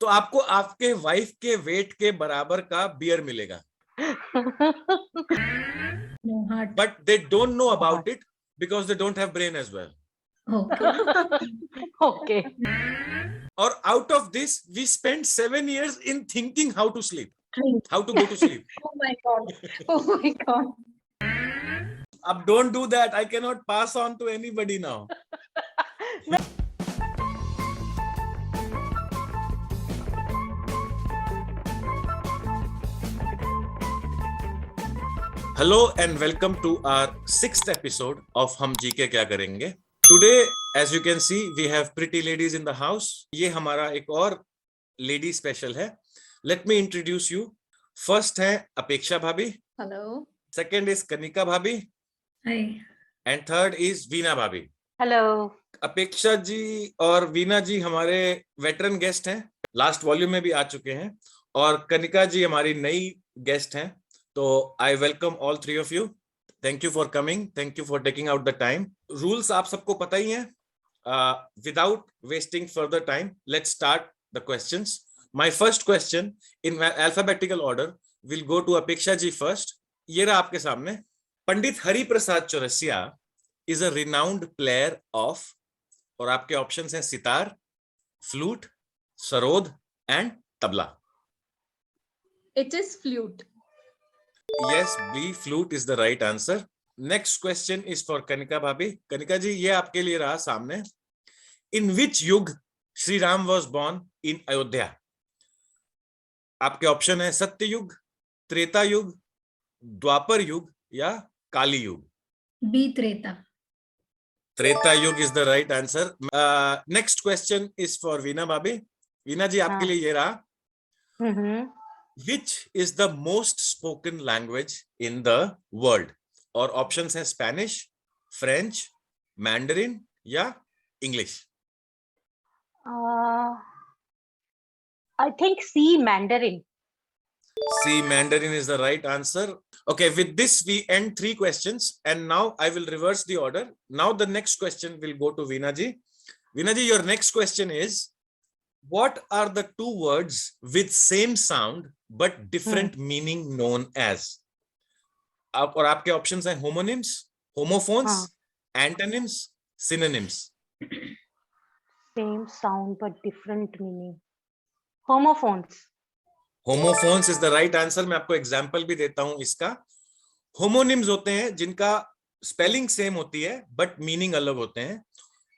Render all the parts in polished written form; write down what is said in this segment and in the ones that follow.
तो आपको आपके वाइफ के वेट के बराबर का बियर मिलेगा. No heart. But they don't know about it because they don't have brain as well. Okay. Okay. Or out of this, we spent 7 years in thinking how to sleep, how to go to sleep. Oh my God. Oh my God. Ab don't do that. I cannot pass on to anybody now. Hello and welcome to our 6th episode of हम जी के क्या करेंगे. Today, as you can see, we have pretty ladies in the house. ये हमारा एक और lady special है. Let me introduce you. First है अपेक्षा भाभी. Hello. Second is कनिका भाभी. Hi. And third is Veena भाभी. Hello. अपेक्षा जी और वीना जी हमारे वेटरन गेस्ट हैं. लास्ट वॉल्यूम में भी आ चुके हैं. और कनिका जी हमारी नई गेस्ट हैं. तो I welcome all three of you. Thank you for coming. Thank you for taking out the time. Rules आप सबको पता ही हैं. Without wasting further time, let's start the questions. My first question in alphabetical order will go to Apeksha ji first. ये रहा आपके सामने. Pandit Hari Prasad Chaurasia is a renowned player of, और आपके ऑप्शंस हैं sitar, flute, sarod and tabla. It is flute. Yes, B, flute is the right answer. Next question is for Kanika Bhabhi. Kanika ji, ये आपके लिए रहा सामने. In which युग Shri Ram was born in Ayodhya? आपके ऑप्शन है सत्य युग, त्रेता युग, द्वापर युग या काली युग. B. Treta. त्रेता युग is the right answer. Next question is for Veena Bhabhi. Veena ji, आपके लिए ये रहा. Mm-hmm. Which is the most spoken language in the world? और ऑप्शंस हैं स्पेनिश, फ्रेंच, मैंडरिन या English. I think C, Mandarin. C, Mandarin is the right answer. Okay, with this we end 3 questions and now I will reverse the order. Now the next question will go to Veena ji. Veena ji, your next question is, what are the 2 words with same sound but different meaning known as? और आपके options हैं homonyms, homophones, antonyms, synonyms. Same sound but different meaning. Homophones. Homophones is the right answer. मैं आपको example भी देता हूं इसका. Homonyms होते हैं जिनका स्पेलिंग सेम होती है बट मीनिंग अलग होते हैं.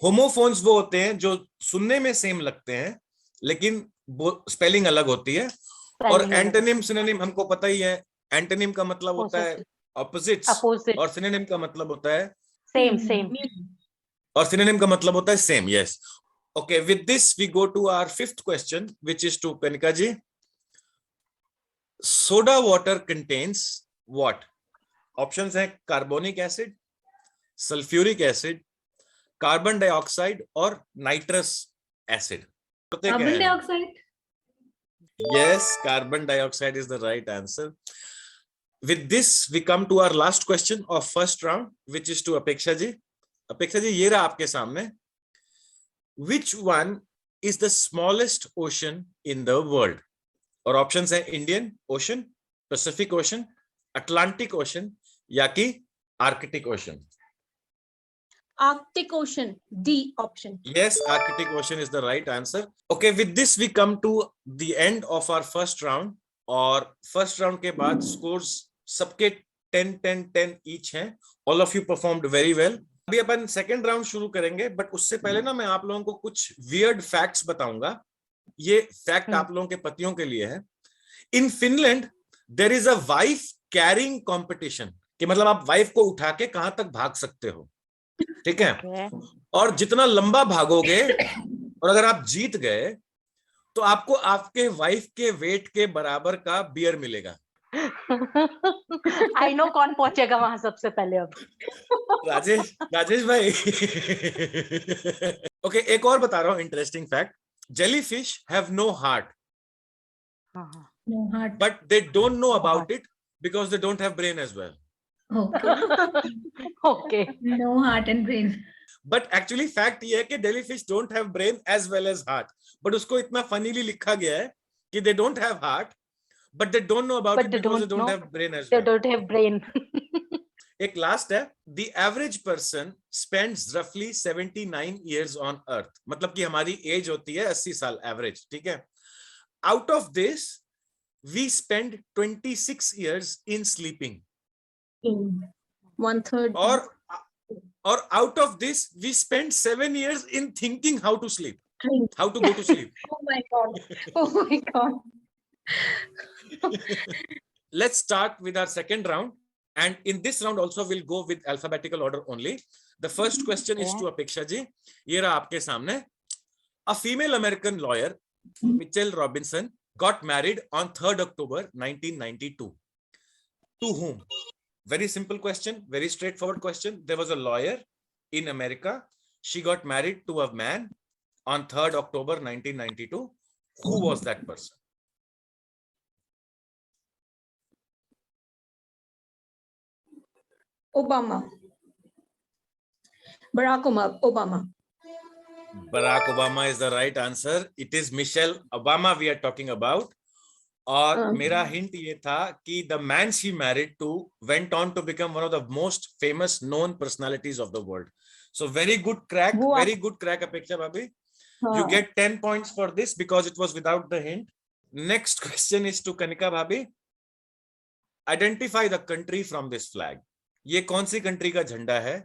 होमोफोन्स वो होते हैं जो सुनने में सेम लगते हैं लेकिन स्पेलिंग अलग होती है. और एंटोनिम, सिनोनिम हमको पता ही है. एंटोनिम का मतलब होता है ऑपोजिट्स, और सिनोनिम का मतलब होता है सेम. और सिनोनिम का मतलब होता है same. Yes. Okay, with this we go to our 5th question which is to Kanika ji. Soda water contains what? Options हैं carbonic acid, sulphuric acid, carbon dioxide और nitrous acid. Carbon dioxide. Yes, carbon dioxide is the right answer. With this, we come to our last question of first round, which is to Apeksha ji. Apeksha ji, ये रहा आपके सामने. Which one is the smallest ocean in the world? और options हैं Indian Ocean, Pacific Ocean, Atlantic Ocean या कि Arctic Ocean. Arctic Ocean. D option. Yes, Arctic Ocean is the right answer. Okay, with this we come to the end of our first round. और first round के बाद scores सबके 10-10-10 each हैं. All of you performed very well. अभी अपन second round शुरू करेंगे, but उससे पहले ना मैं आप लोगों को कुछ weird facts बताऊंगा. ये fact आप लोगों के पतियों के लिए है. In Finland, there is a wife carrying competition. कि मतलब आप वाइफ को उठा के कहां तक भाग सकते हो. ठीक है. और जितना लंबा भागोगे और अगर आप जीत गए तो आपको आपके वाइफ के वेट के बराबर का बियर मिलेगा. I know कौन पहुंचेगा वहां सबसे पहले. अब राजेश भाई. ओके, एक और बता रहा हूं interesting fact. Jellyfish have no heart. No heart. But they don't know about it because they don't have brain as well. Okay. Okay. No heart and brain. But actually fact ये है कि jellyfish don't have brain as well as heart, but उसको इतना फनीली लिखा गया है कि they don't have heart but they don't know about But it they because they don't don't know. Have brain as They well. don't have brain. एक last है, the average person spends रफली 79 years ऑन अर्थ, मतलब कि हमारी as होती है 80 साल average, ठीक है. Out of this we spend 26 years in sleeping, 1/3. और out of this we spend 7 years in thinking how to sleep, Drink. how to go to sleep. Oh my god. Oh my god. Let's start with our second round, and in this round also we'll go with alphabetical order only. The first question is to Apeksha ji. ये रहा आपके सामने. A female American lawyer, Mitchell Robinson, got married on 3rd October 1992. To whom? Very simple question, very straightforward question. There was a lawyer in America. She got married to a man on 3rd October 1992. Who was that person? Obama. Barack Obama. Barack Obama is the right answer. It is Michelle Obama we are talking about. और मेरा hint ये था कि the man she married to went on to become one of the most famous known personalities of the world. So very good crack, very good crack, Apeksha Bhabhi. You get 10 points for this because it was without the hint. Next question is to Kanika Bhabhi. Identify the country from this flag. ये कौन सी country का झंडा है?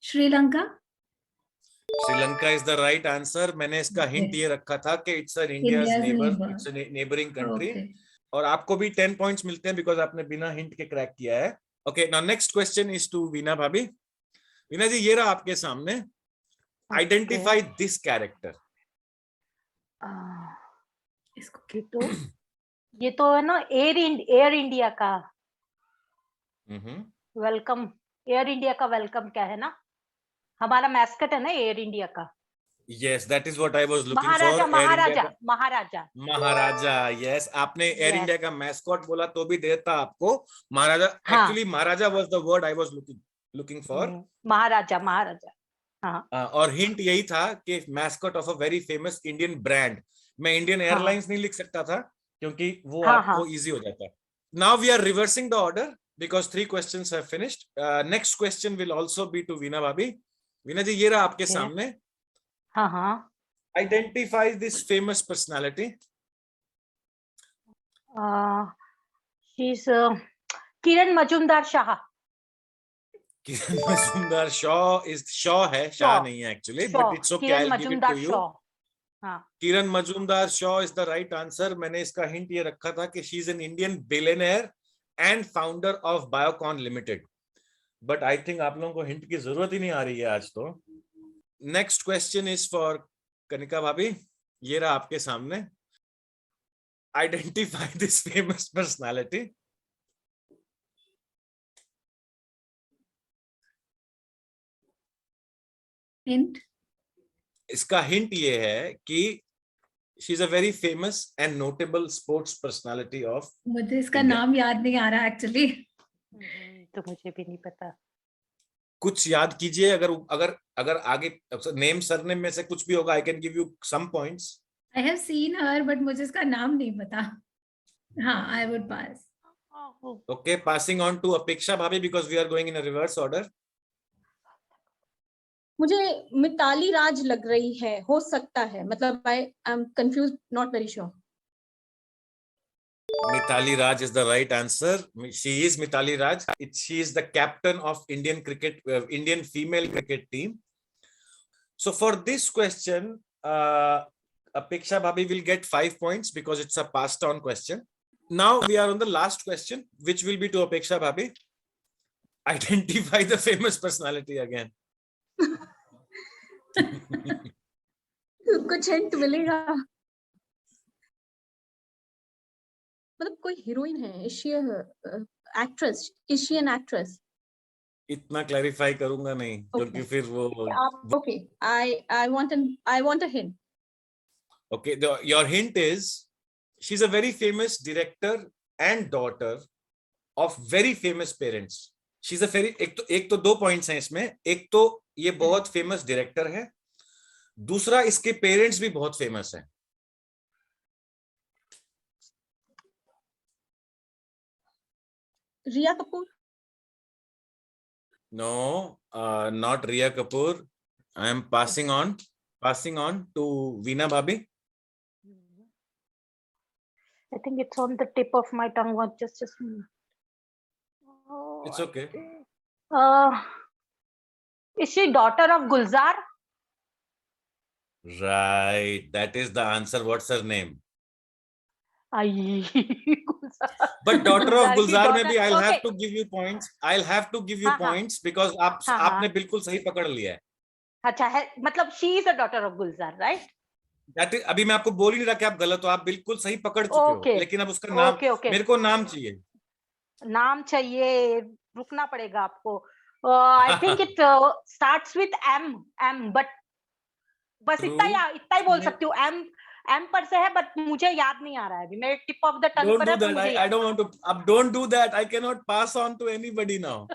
Sri Lanka. Sri Lanka is the right answer. मैंने इसका hint ये रखा था कि it's an India's neighbor, it's a neighboring country. और आपको भी 10 points मिलते हैं because आपने बिना हिंट के क्रैक किया है. Okay, now next question is to Veena Bhabhi. Veena जी, ये रहा आपके सामने. Identify this character. ये तो है ना एयर इंडिया का Mm-hmm. वेलकम. एयर इंडिया का वेलकम क्या है ना, हमारा मैस्कट है ना एयर इंडिया का. Yes, that is what I was looking Maharaja for. Maharaja Maharaja Maharaja. Yes, आपने एयर इंडिया का मैस्कॉट बोला तो भी देता आपको महाराजा. Actually, Maharaja was the word I was looking for. महाराजा महाराजा. हाँ. और हिंट यही था कि mascot of a very famous Indian brand. मैं इंडियन एयरलाइंस नहीं लिख सकता था क्योंकि वो आपको इजी हो जाता. Now we are reversing the order because 3 questions have finished. Next question will also be to Veena Bhabhi. Veena ji, ये रहा आपके सामने. हाँ. Identify this famous personality. She's Kiran Majumdar Shah. Kiran Majumdar Shah is Shah है, शाह नहीं है actually, but it's okay. I'll give it to you. Kiran Majumdar Shah is the right answer. मैंने इसका हिंट ये रखा था कि she is an Indian billionaire and founder of Biocon Limited. But I think आप लोगों को हिंट की जरूरत ही नहीं आ रही है आज तो. Next question is for Kanika Bhabhi. ये रहा आपके सामने. Identify this famous personality. Hint. इसका हिंट ये है कि she is a very famous and notable sports personality of. मुझे इसका नाम याद नहीं आ रहा एक्चुअली. तो मुझे भी नहीं पता. कुछ याद कीजिए. अगर आगे नेम सरनेम में से कुछ भी होगा, I can give you some points. I have seen her, but मुझे इसका नाम नहीं पता. हाँ, I would pass. Okay, passing on to Apeksha Bhabhi because we are going in a reverse order. मुझे मिताली राज लग रही है, हो सकता है, मतलब I am confused, not very sure. Mithali Raj is the right answer. She is Mithali Raj. She is the captain of Indian female cricket team. So for this question, Apeksha Bhabhi will get 5 points because it's a passed on question. Now we are on the last question, which will be to Apeksha Bhabhi. Identify the famous personality again. कुछ hint मिलेगा? मतलब कोई heroine है? Is she an actress? Is she an actress? इतना clarify करूंगा नहीं क्योंकि फिर वो. Okay, I want a hint. Okay, your hint is she's a very famous director and daughter of very famous parents. She's a very, एक तो 2 points हैं इसमें. एक तो ये बहुत फेमस डायरेक्टर है, दूसरा इसके पेरेंट्स भी बहुत फेमस हैं. रिया Kapoor. No, not Riya Kapoor. I am passing on to Veena Bhabhi. I think it's on the tip of my tongue. What? Just a minute. Oh, It's okay. Is she daughter of Gulzar? Right, that is the answer. What's her name? Gulzar. But daughter of Gulzar में भी I'll Okay. have to give you points. I'll have to give you हाँ, हाँ. points because आपने बिल्कुल सही पकड़ लिया है. अच्छा है, मतलब she is a daughter of Gulzar, right? That is, अभी मैं आपको बोल ही नहीं रहा कि आप गलत हो, आप बिल्कुल सही पकड़ चुके हो. लेकिन अब उसका नाम, मेरे को नाम चाहिए. नाम चाहिए, रुकना पड़ेगा आपको. I think it starts with M, but बस इतना ही बोल सकती हूँ. M पर से है, but मुझे याद नहीं आ रहा है अभी. मेरे टिप ऑफ द टंग पर है. Don't do that. I don't want to. अब don't do that. I cannot pass on to anybody now.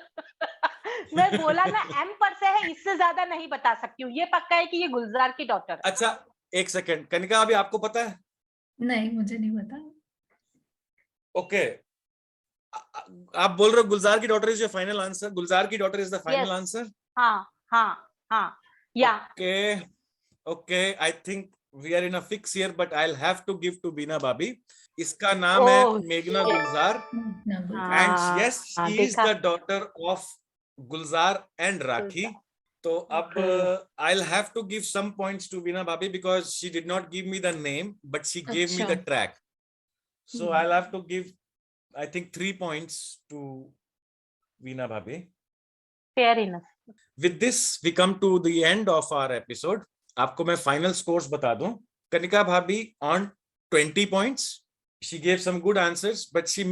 मैं बोला ना M पर से है, इससे ज्यादा नहीं बता सकती हूँ. ये पक्का है कि ये गुलजार की डॉटर. अच्छा, एक सेकंड. कनिका, अभी आपको पता है? नहीं, मुझे नहीं पता. ओके, आप बोल रहे हो गुलजार की daughter is your final answer? Gulzar की daughter is the final answer? हाँ. Yeah. Okay, I think we are in a fix here, but I will have to give to Bina bhabhi. इसका नाम है मेघना Gulzar. And yes, she is the daughter of Gulzar and Rakhee. तो अब I will have to give some points to Bina bhabhi because she did not give me the name, but she give me the track. So I will have to give, I think 3 points to Veena Bhabhi. Fair enough. With this, we come to the end of our episode. आपको मैं final scores बता दूं. Kanika Bhabhi on 20 points. She gave some good answers, but she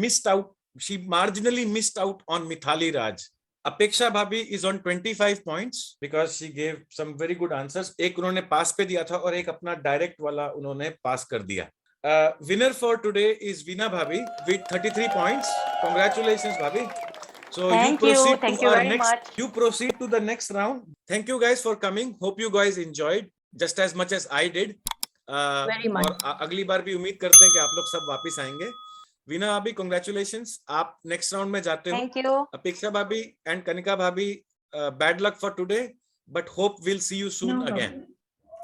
marginally missed out on Mithali Raj. Apeksha Bhabhi is on 25 points because she gave some very good answers. एक उन्होंने pass पे दिया था और एक अपना direct वाला उन्होंने pass कर दिया. Winner for today is Veena Bhabhi with 33 points. Congratulations, Bhabhi. So thank you very much. You proceed to the next round. Thank you guys for coming. Hope you guys enjoyed just as much as I did. Very much. और अगली बार भी उम्मीद करते हैं कि आप लोग सब वापस आएंगे. Veena Bhabhi, congratulations. आप next round में जाते हो. Thank you. Apeksha Bhabhi and Kanika Bhabhi, bad luck for today, but hope we'll see you soon again.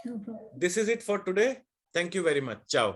No problem. This is it for today. Thank you very much. Ciao.